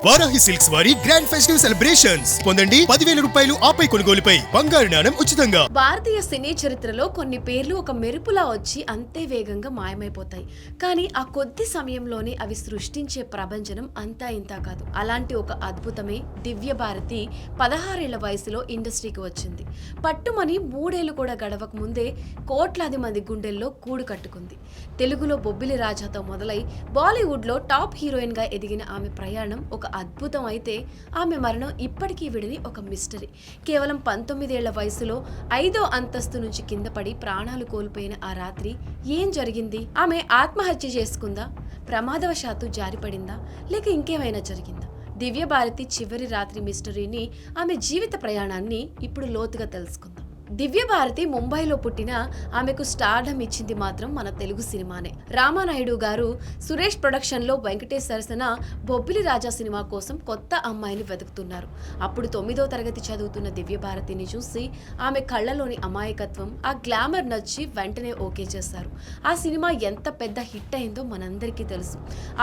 Varahi silks వారి grand festive celebrations పొందండి 10,000 రూపాయలు ఆపై కొనుగోలుపై బంగారు నాణెం ఉచితంగా. భారతీయ సినీ చరిత్రలో కొన్ని పేర్లు ఒక మెరుపులా వచ్చి అంతే వేగంగా మాయమైపోతాయి. కానీ ఆ కొద్ది సమయంలోనే అవి సృష్టించే ప్రభంజనం అంతా ఇంతా కాదు. అలాంటి ఒక అద్భుతమే దివ్య భారతి 16 ఏళ్ల వయసులో ఇండస్ట్రీకి వచ్చింది. పట్టుమని 3 ఏళ్లు కూడా గడవక ముందే కోట్లాది మంది గుండెల్లో కూడు కట్టుకుంది. తెలుగులో బొబ్బిలి రాజాతో మొదలై బాలీవుడ్ లో టాప్ హీరోయిన్ గా ఎదిగిన ఆమె ప్రయాణం ఒక అద్భుతం అయితే ఆమె మరణం ఇప్పటికీ విడిని ఒక మిస్టరీ. కేవలం 19 ఏళ్ల వయసులో 5వ అంతస్తు నుంచి కింద పడి ప్రాణాలు కోల్పోయిన ఆ రాత్రి ఏం జరిగింది? ఆమె ఆత్మహత్య చేసుకుందా, ప్రమాదవశాత్తు జారిపడిందా, లేక ఇంకేమైనా జరిగిందా? దివ్య భారతి చివరి రాత్రి మిస్టరీని, ఆమె జీవిత ప్రయాణాన్ని ఇప్పుడు లోతుగా తెలుసుకుందాం. దివ్య భారతి ముంబైలో పుట్టిన ఆమెకు స్టార్డమ్ ఇచ్చింది మాత్రం మన తెలుగు సినిమానే. రామానాయుడు గారు సురేష్ ప్రొడక్షన్ లో వెంకటేష్ సరసన బొబ్బిలి రాజా సినిమా కోసం కొత్త అమ్మాయిని వెతుకుతున్నారు. అప్పుడు 9వ తరగతి చదువుతున్న దివ్య భారతిని చూసి ఆమె కళ్ళలోని అమాయకత్వం, ఆ గ్లామర్ నచ్చి వెంటనే ఓకే చేశారు. ఆ సినిమా ఎంత పెద్ద హిట్ అయిందో మనందరికీ తెలుసు.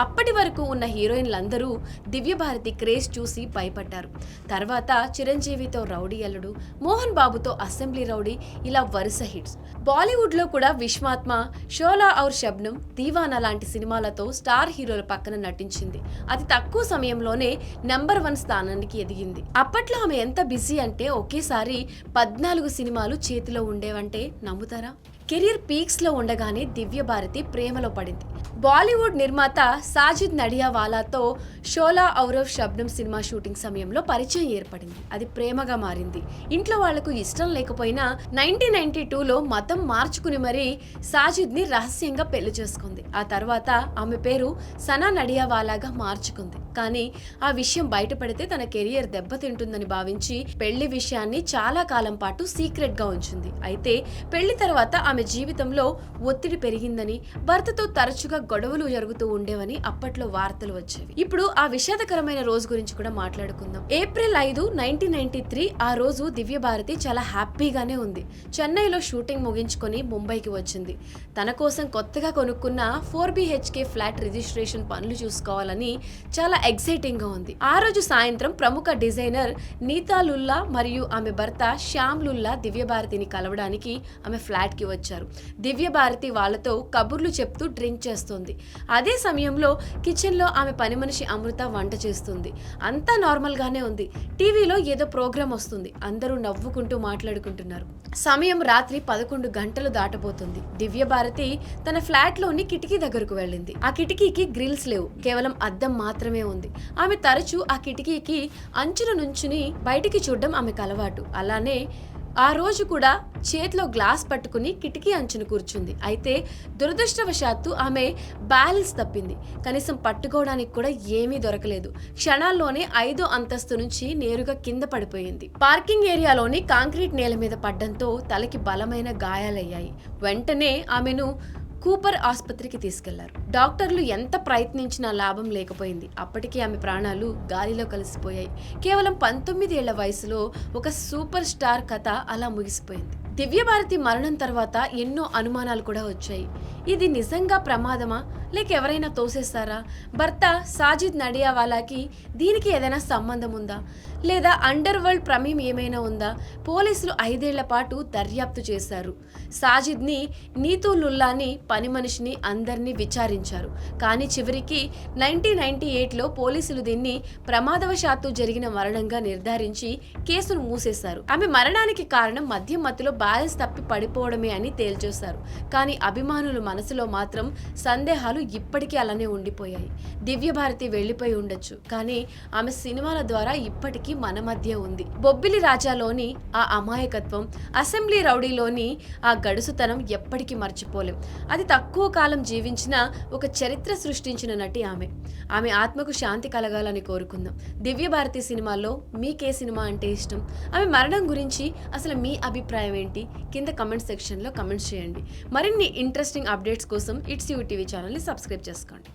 అప్పటి వరకు ఉన్న హీరోయిన్లందరూ దివ్య భారతి క్రేజ్ చూసి భయపడ్డారు. తర్వాత చిరంజీవితో రౌడీ అల్లుడు, మోహన్ బాబుతో అసెంబ్లీ రౌడీ, ఇలా వరుస హిట్స్. బాలీవుడ్ లో కూడా విశ్వాత్మ, షోలా ఔర్ శబ్నం, దీవానా లాంటి సినిమాలతో స్టార్ హీరోల పక్కన నటించింది. అతి తక్కువ సమయంలోనే నెంబర్ 1 స్థానానికి ఎదిగింది. అప్పట్లో ఆమె ఎంత బిజీ అంటే ఒకేసారి 14 సినిమాలు చేతిలో ఉండేవంటే నమ్ముతారా? కెరీర్ పీక్స్ లో ఉండగానే దివ్య భారతి ప్రేమలో పడింది. బాలీవుడ్ నిర్మాత సాజిద్ నడియావాలాతో షోలా ఔరవ్ శబ్నం సినిమా షూటింగ్ సమయంలో పరిచయం ఏర్పడింది. అది ప్రేమగా మారింది. ఇంట్లో వాళ్లకు ఇష్టం లేకపోయినా 1992లో మతం మార్చుకుని మరీ సాజిద్ ని రహస్యంగా పెళ్లి చేసుకుంది. ఆ తర్వాత ఆమె పేరు సనా నడియావాలాగా మార్చుకుంది. కానీ ఆ విషయం బయటపడితే తన కెరియర్ దెబ్బతింటుందని భావించి పెళ్లి విషయాన్ని చాలా కాలం పాటు సీక్రెట్ గా ఉంచింది. అయితే పెళ్లి తర్వాత ఆమె జీవితంలో ఒత్తిడి పెరిగిందని, భర్తతో తరచుగా గొడవలు జరుగుతూ ఉండేవని అప్పట్లో వార్తలు వచ్చేవి. ఇప్పుడు ఆ విషాదకరమైన రోజు గురించి కూడా మాట్లాడుకుందాం. ఏప్రిల్ 5, 1993 ఆ రోజు దివ్య భారతి చాలా హ్యాపీగానే ఉంది. చెన్నైలో షూటింగ్ ముగించుకొని ముంబైకి వచ్చింది. తన కోసం కొత్తగా కొనుక్కున్న 4BHK ఫ్లాట్ రిజిస్ట్రేషన్ పనులు చూసుకోవాలని చాలా ఎక్సైటింగ్ గా ఉంది. ఆ రోజు సాయంత్రం ప్రముఖ డిజైనర్ నీతా లుల్లా మరియు ఆమె భర్త శ్యామ్ లుల్లా దివ్య భారతిని కలవడానికి ఆమె ఫ్లాట్ కి వచ్చారు. దివ్య భారతి వాళ్లతో కబుర్లు చెప్తూ డ్రింక్ చేస్తుంది. అదే సమయంలో కిచెన్ లో ఆమె పని మనిషి అమృత వంట చేస్తుంది. అంతా నార్మల్ గానే ఉంది. టీవీలో ఏదో ప్రోగ్రామ్ వస్తుంది. అందరూ నవ్వుకుంటూ మాట్లాడుకుంటున్నారు. సమయం రాత్రి 11 గంటలు దాటబోతుంది. దివ్య భారతి తన ఫ్లాట్ లోని కిటికీ దగ్గరకు వెళ్ళింది. ఆ కిటికీకి గ్రిల్స్ లేవు, కేవలం అద్దం మాత్రమే ఉంది. ఆమె తరచూ ఆ కిటికీకి అంచుల నుంచుని బయటికి చూడడం ఆమెకు అలవాటు. అలానే ఆ రోజు కూడా చేతిలో గ్లాస్ పట్టుకుని కిటికీ అంచును కూర్చుంది. అయితే దురదృష్టవశాత్తు ఆమె బ్యాలెన్స్ తప్పింది. కనీసం పట్టుకోవడానికి కూడా ఏమీ దొరకలేదు. క్షణాల్లోనే 5వ అంతస్తు నుంచి నేరుగా కింద పడిపోయింది. పార్కింగ్ ఏరియాలోని కాంక్రీట్ నేల మీద పడ్డంతో తలకి బలమైన గాయాలయ్యాయి. వెంటనే ఆమెను కూపర్ ఆసుపత్రికి తీసుకెళ్లారు. డాక్టర్లు ఎంత ప్రయత్నించినా లాభం లేకపోయింది. అప్పటికే ఆమె ప్రాణాలు గాలిలో కలిసిపోయాయి. కేవలం 19 ఏళ్ల వయసులో ఒక సూపర్ స్టార్ కథ అలా ముగిసిపోయింది. దివ్య భారతి మరణం తర్వాత ఎన్నో అనుమానాలు కూడా వచ్చాయి. ఇది నిజంగా ప్రమాదమా, లేక ఎవరైనా తోసేస్తారా? భర్త సాజిద్ నడియావాలాకి దీనికి ఏదైనా సంబంధం ఉందా, లేదా అండర్ వరల్డ్ ప్రమేయం ఏమైనా ఉందా? పోలీసులు 5 ఏళ్ల పాటు దర్యాప్తు చేశారు. సాజిద్ ని, నీతూ లుల్లాని, పని మనిషిని అందరినీ విచారించారు. కానీ చివరికి 1998లో పోలీసులు దీన్ని ప్రమాదవశాత్తు జరిగిన మరణంగా నిర్ధారించి కేసును మూసేశారు. ఆమె మరణానికి కారణం మద్యం మత్తులో బ్యాలెన్స్ తప్పి పడిపోవడమే అని తేల్చేశారు. కానీ అభిమానుల మనసులో మాత్రం సందేహాలు ఇప్పటికీ అలానే ఉండిపోయాయి. దివ్య భారతి వెళ్లిపోయి ఉండొచ్చు, కానీ ఆమె సినిమాల ద్వారా ఇప్పటికీ మన మధ్య ఉంది. బొబ్బిలి రాజాలోని ఆ అమాయకత్వం, అసెంబ్లీ రౌడీలోని ఆ గడుసుతనం ఎప్పటికీ మర్చిపోలేం. అది తక్కువ కాలం జీవించిన ఒక చరిత్ర సృష్టించిన నటి ఆమె. ఆమె ఆత్మకు శాంతి కలగాలని కోరుకుందాం. దివ్య భారతి సినిమాల్లో మీకే సినిమా అంటే ఇష్టం? ఆమె మరణం గురించి అసలు మీ అభిప్రాయం ఏంటి? కింద కమెంట్ సెక్షన్ లో కమెంట్స్ చేయండి. మరిన్ని ఇంట్రెస్టింగ్ అప్డేట్స్ కోసం ఇట్స్ యూ టీవీ ఛానల్ ని సబ్స్క్రైబ్ చేసుకోండి.